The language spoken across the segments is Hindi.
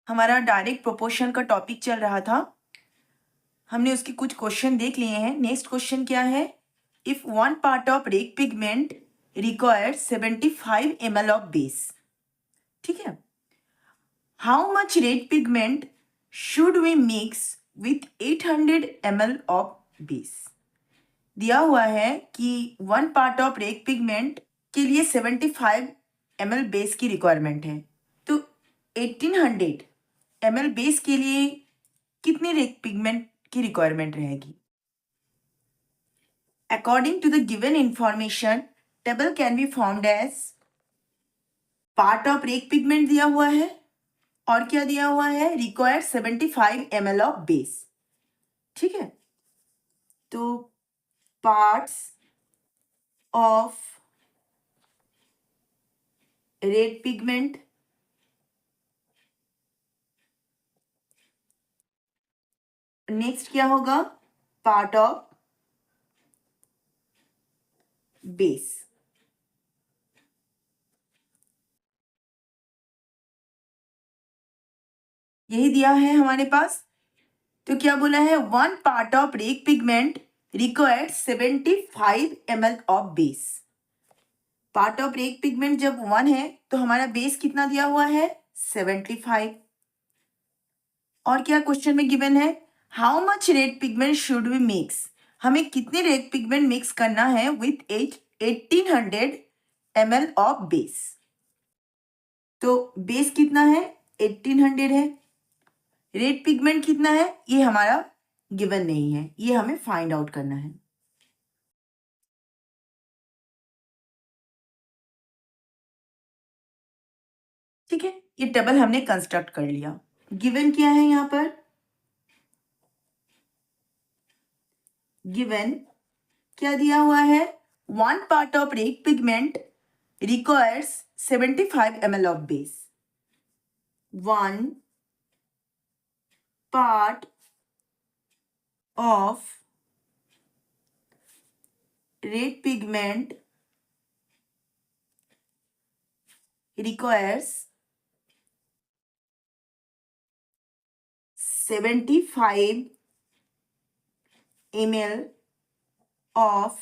हमारा डायरेक्ट प्रोपोर्शन का टॉपिक चल रहा था। हमने उसके कुछ क्वेश्चन देख लिए हैं। नेक्स्ट क्वेश्चन क्या है? If one part of red pigment require 75 ml of base, ठीक है, how much red pigment should we mix with 800 ml of base? दिया हुआ है कि one part of red pigment के लिए 75 ml बेस की रिक्वायरमेंट है, तो 1800 ml बेस के लिए कितनी रेड पिगमेंट की रिक्वायरमेंट रहेगी? According to the given information table can be formed as part of red pigment दिया हुआ है और क्या दिया हुआ है? रिक्वायर्ड 75 ml ऑफ बेस, ठीक है। तो parts of red pigment next क्या होगा? Part of base. यही दिया है हमारे पास। तो क्या बोला है? One part of red pigment required 75 ml of base. Part of red pigment जब 1 है तो हमारा बेस कितना दिया हुआ है? 75। और क्या क्वेश्चन में गिवन है? How much red pigment should we mix? हमें कितने रेड पिगमेंट मिक्स करना है विथ 1800 ml ऑफ बेस? तो बेस कितना है? 1800 है। रेड पिगमेंट कितना है? ये हमारा गिवन नहीं है, ये हमें फाइंड आउट करना है। ठीक है, ये टेबल हमने कंस्ट्रक्ट कर लिया। गिवन क्या है यहाँ पर? गिवन क्या दिया हुआ है? One part of red pigment requires 75 ml of base. One part of red pigment requires 75 ml of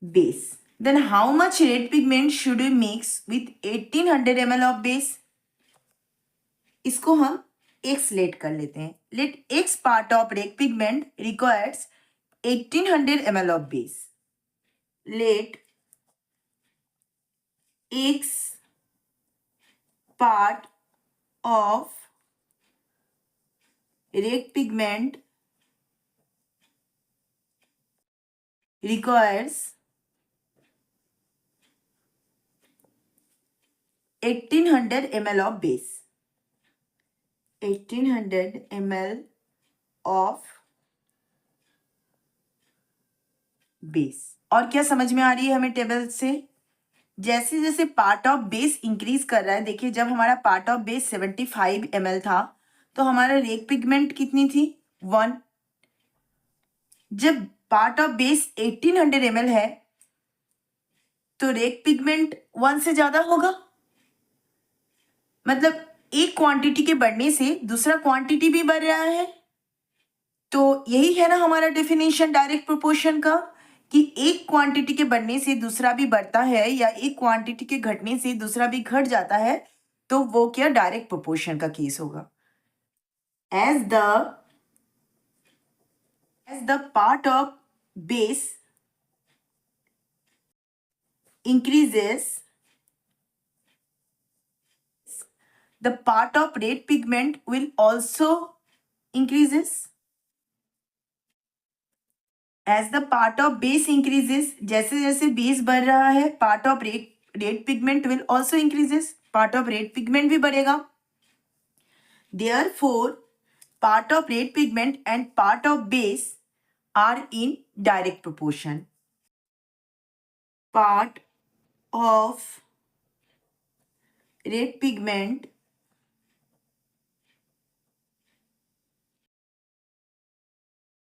base. Then how much red pigment should we mix with 1800 ml of base? इसको हम x लेट कर लेते हैं। Let x part of red pigment requires 1800 ml of base. Let x part of red pigment requires 1800 ml of base. 1800 ml of base। और क्या समझ में आ रही है हमें टेबल से? जैसे जैसे पार्ट ऑफ बेस इंक्रीज कर रहा है, देखिए जब हमारा पार्ट ऑफ बेस 75 ml था तो हमारा रेड पिगमेंट कितनी थी? 1। जब पार्ट ऑफ बेस 1800 ml है तो रेड पिगमेंट 1 से ज्यादा होगा। मतलब एक क्वांटिटी के बढ़ने से दूसरा क्वांटिटी भी बढ़ रहा है। तो यही है ना हमारा डेफिनेशन डायरेक्ट प्रोपोर्शन का, कि एक क्वांटिटी के बढ़ने से दूसरा भी बढ़ता है या एक क्वांटिटी के घटने से दूसरा भी घट जाता है, तो वो क्या डायरेक्ट प्रोपोर्शन का केस होगा। As the part of base increases, the part of red pigment will also increases. As the part of base increases, जैसे जैसे बेस बढ़ रहा है part of red pigment will also increases, part of red pigment भी बढ़ेगा। Therefore, part of red pigment and part of base are in direct proportion. Part of red pigment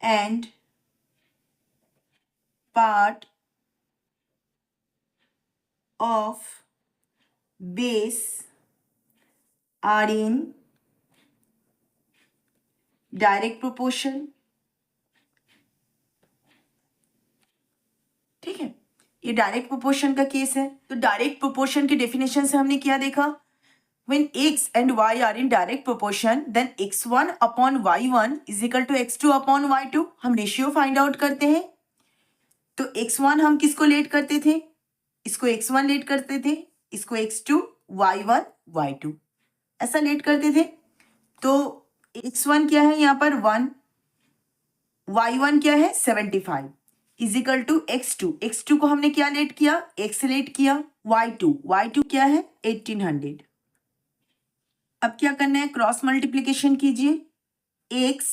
and part of base are in direct proportion. ठीक है, ये डायरेक्ट प्रोपोर्शन का केस है। तो डायरेक्ट प्रोपोर्शन के डेफिनेशन से हमने क्या देखा, when x and y are in direct proportion then x1 upon y1 is equal to x2 upon y2। हम रेशियो फाइंड आउट करते हैं। तो x1 हम किसको लेट करते थे, इसको x1 लेट करते थे, इसको x2, y1 y2 ऐसा लेट करते थे। तो x1 क्या है यहाँ पर 1, y1 क्या है 75 इज इक्वल टू x2 को हमने क्या लेट किया, x लेट किया, y2 क्या है 1800। अब क्या करना है, क्रॉस मल्टीप्लीकेशन कीजिए, x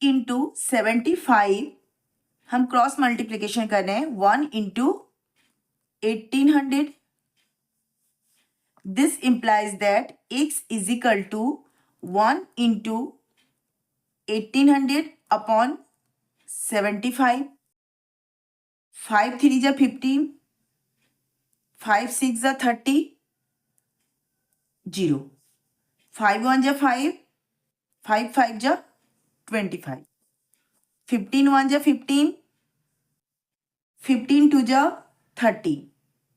इंटू 75 हम क्रॉस मल्टीप्लीकेशन कर रहे हैं 1 into 1800। This implies that x is equal to 1 into 1800 upon 75। 5 3 जा 15, 5 6 जा 30, 0, 5 1 जा 5, 5 5 जा 25, 15 1 जा 15, 15 2 जा 30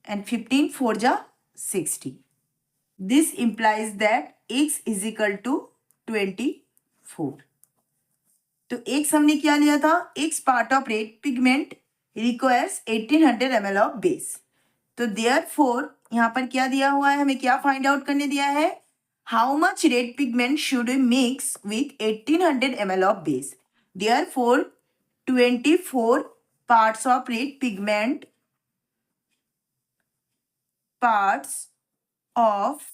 and 15 4 जा 60। This implies that x is equal to 24। तो x हमने क्या लिया था, x part of red pigment requires 1800 ml of base. तो देयरफॉर यहाँ पर क्या दिया हुआ है, हमें क्या फाइंड आउट करने दिया है, how much red pigment should we mix with 1800 ml of base. Therefore 24 parts of red pigment, parts of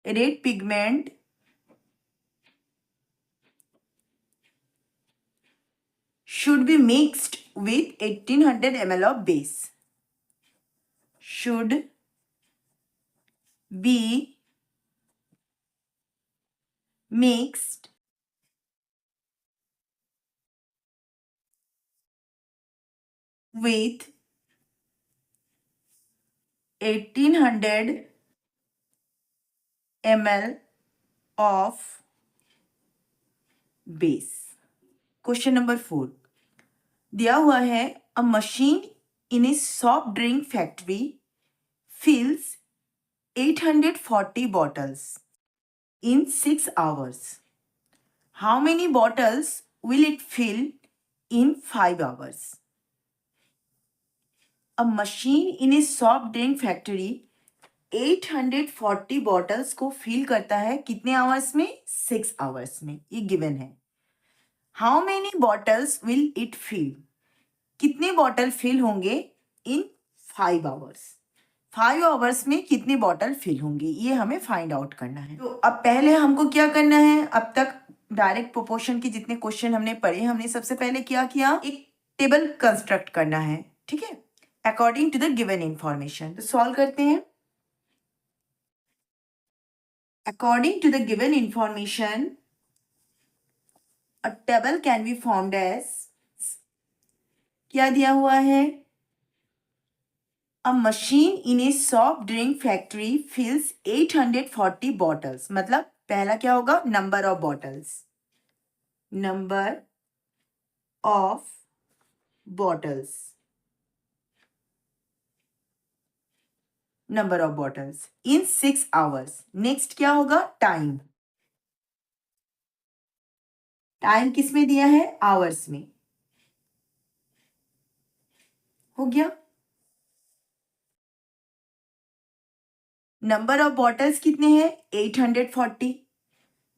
red pigment should be mixed with 1800 ml of base, should be mixed with 1800 ml of base। Question number 4 दिया हुआ है, अ machine in A soft drink factory fills 840 bottles in 6 hours. How many bottles will it fill in 5 hours? A machine in a soft drink factory 840 bottles को fill करता है कितने आवर्स में, 6 आवर्स में, ये गिवन है। How many bottles will it fill? कितने बॉटल फिल होंगे इन 5 आवर्स, 5 आवर्स में कितनी बॉटल फिल होंगी, ये हमें फाइंड आउट करना है। तो अब पहले हमको क्या करना है, अब तक डायरेक्ट प्रोपोर्शन के जितने क्वेश्चन हमने पढ़े, हमने सबसे पहले क्या किया, एक टेबल कंस्ट्रक्ट करना है। ठीक है, according to the given information. तो सॉल्व करते हैं। According to the given information a table can be formed as, क्या दिया हुआ है, A machine in a soft drink factory fills 840 bottles। मतलब पहला क्या होगा, number of bottles, number of bottles, number of bottles in 6 hours. Next क्या होगा, टाइम, टाइम किस में दिया है, आवर्स में, हो गया। नंबर ऑफ बॉटल्स कितने हैं, 840।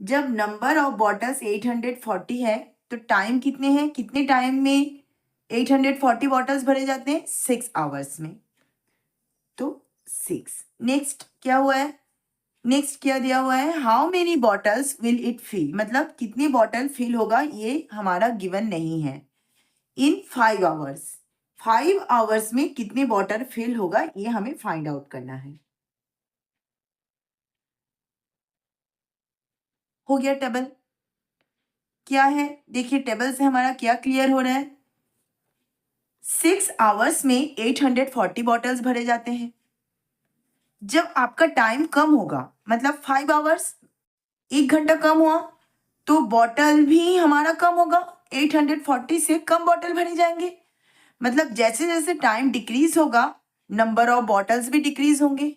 जब नंबर ऑफ बॉटल्स 840 है तो टाइम कितने हैं, कितने टाइम में 840 बॉटल्स भरे जाते हैं, 6 आवर्स में, तो 6। नेक्स्ट क्या हुआ है, नेक्स्ट क्या दिया हुआ है, how many bottles will it fill, मतलब कितनी बॉटल फिल होगा, ये हमारा गिवन नहीं है। इन 5 आवर्स, 5 आवर्स में कितनी बॉटल फिल होगा, ये हमें फाइंड आउट करना है। हो गया टेबल, क्या है देखिए, टेबल से हमारा क्या क्लियर हो रहा है, 6 आवर्स में 840 बॉटल्स भरे जाते हैं। जब आपका टाइम कम होगा, मतलब 5 आवर्स, 1 घंटा कम हुआ, तो बॉटल भी हमारा कम होगा, 840 से कम बॉटल भरे जाएंगे। मतलब जैसे जैसे टाइम डिक्रीज होगा, नंबर ऑफ बॉटल्स भी डिक्रीज होंगे।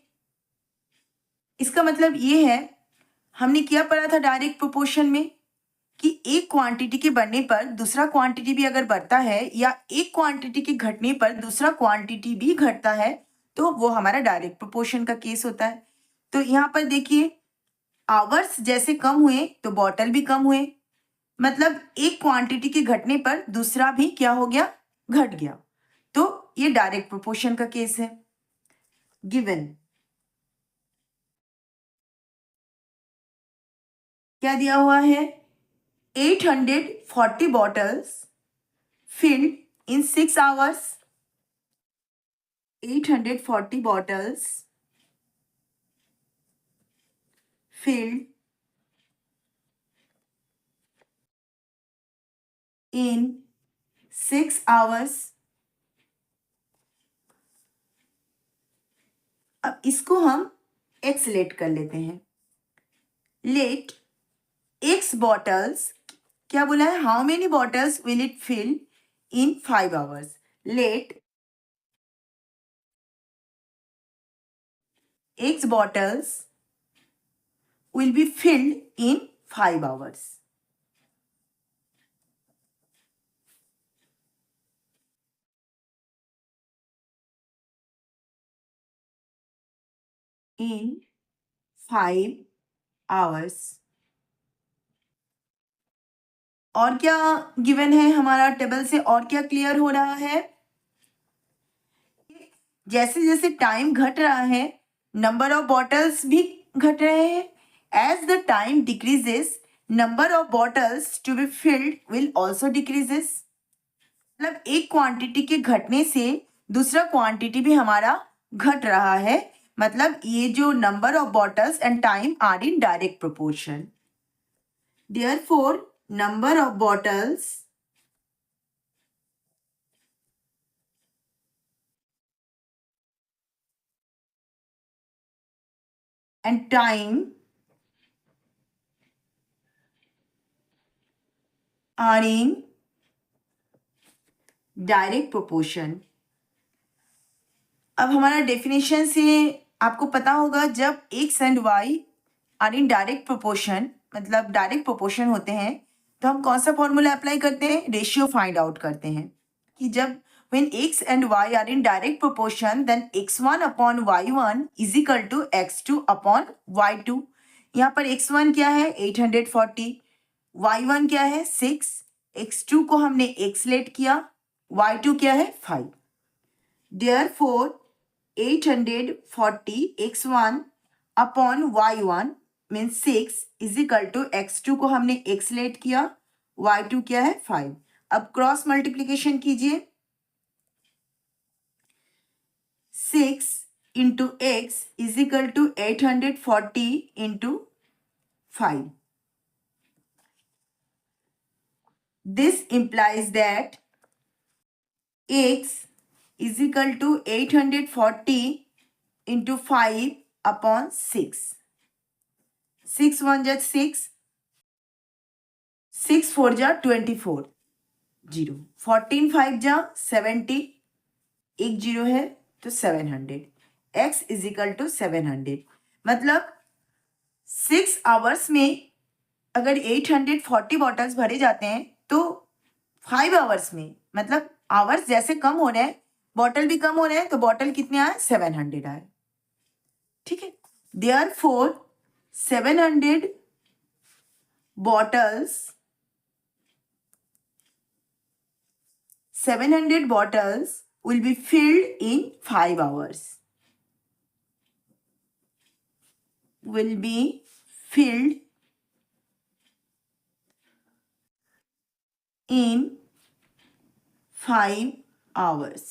इसका मतलब ये है, हमने क्या पढ़ा था डायरेक्ट प्रोपोर्शन में, कि एक क्वांटिटी के बढ़ने पर दूसरा क्वांटिटी भी अगर बढ़ता है, या एक क्वांटिटी के घटने पर दूसरा क्वांटिटी भी घटता है, तो वो हमारा डायरेक्ट प्रोपोर्शन का केस होता है। तो यहाँ पर देखिए, आवर्स जैसे कम हुए तो बॉटल भी कम हुए, मतलब एक क्वांटिटी के घटने पर दूसरा भी क्या हो गया, घट गया। तो ये डायरेक्ट प्रोपोर्शन का केस है। गिवन क्या दिया हुआ है, 840 bottles filled in 6 hours, 840 bottles filled in 6 hours। अब इसको हम x लेट कर लेते हैं। लेट x बॉटल्स, क्या बोला है, how many bottles will it fill in 5 hours. Let x bottles will be filled in 5 hours। in 5 hours। और क्या गिवन है हमारा टेबल से, और क्या क्लियर हो रहा है, जैसे जैसे टाइम घट रहा है, नंबर ऑफ बॉटल्स भी घट रहे हैं। As the time decreases, number of bottles to be filled will also decreases. मतलब एक क्वांटिटी के घटने से दूसरा क्वांटिटी भी हमारा घट रहा है, मतलब ये जो number of bottles and time are in direct proportion. Therefore number of bottles and time are in direct proportion। अब हमारा डेफिनेशन से आपको पता होगा, जब x and y are in direct proportion, मतलब डायरेक्ट प्रोपोर्शन होते हैं, तो हम कौन सा फॉर्मूला अप्लाई करते हैं, रेशियो फाइंड आउट करते हैं, कि जब when x and y are in direct proportion then x1 upon y1 is equal to x2 upon y2। यहाँ पर x1 क्या है 840, y1 क्या है 6, x2 को हमने x लेट किया, y2 क्या है 5। Therefore 840 x1 upon y1 means 6 is equal to x2 को हमने x लेट किया, y2 क्या है 5। अब क्रॉस मल्टीप्लीकेशन कीजिए, 6 into x is equal to 840 into 5। This implies that x is equal to 840 into 5 upon 6। 6 1 जा 6, 6 4 जा 24, 0, 14 5 जा 70, एक 0 है तो 700, x इज इक्वल टू 700। मतलब 6 आवर्स में अगर 840 बॉटल्स भरे जाते हैं, तो 5 आवर्स में, मतलब आवर्स जैसे कम हो रहे हैं, बॉटल भी कम हो रहे हैं, तो बॉटल कितने आए 700 आए। ठीक है, therefore 700 bottles 700 bottles will be filled in 5 hours, will be filled in 5 hours।